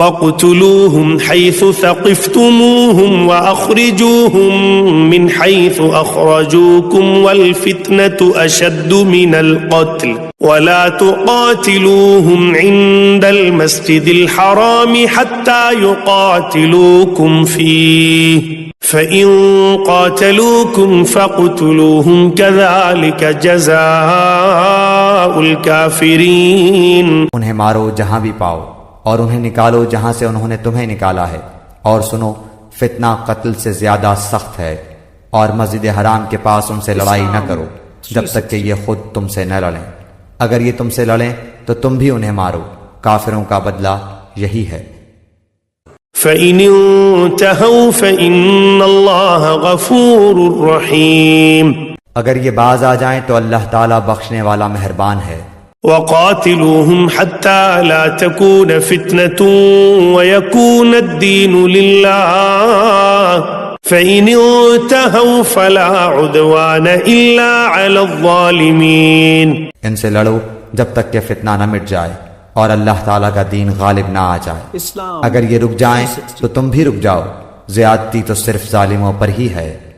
वक़्तुलूहुम हैसु सक़िफ़्तुमूहुम व अख़रिजूहुम मिन हैसु अख़रजूकुम वल फ़ित्नतु अशद्दु मिनल क़त्ल वला तुक़ातिलूहुम इंदल मस्जिदिल हराम हत्ता युक़ातिलूकुम फ़ीह फ़इन क़ातलूकुम फ़क़्तुलूहुम कज़ालिक जज़ाउल काफ़िरीन। उन्हें मारो जहां भी पाओ और उन्हें निकालो जहां से उन्होंने तुम्हें निकाला है, और सुनो, फितना कत्ल से ज्यादा सख्त है, और मस्जिद हराम के पास उनसे लड़ाई न करो जब तक कि ये खुद तुमसे न लड़ें। अगर ये तुमसे लड़ें तो तुम भी उन्हें मारो। काफिरों का बदला यही है। फ़इन इंतहौ फ़इन्नल्लाह गफ़ूरुर रहीम। अगर ये बाज आ जाएं तो अल्लाह ताला बख्शने वाला मेहरबान है। वक़ातिलूहुम हत्ता ला तकून फ़ित्नतुन व यकूनद्दीनु लिल्लाह फ़इन इंतहौ फ़ला उद्वान इल्ला अलज़्ज़ालिमीन। इनसे लड़ो जब तक कि फितना न मिट जाए और अल्लाह ताला का दीन गालिब ना आ जाए। अगर ये रुक जाएं तो तुम भी रुक जाओ। ज़्यादती तो सिर्फ जालिमों पर ही है।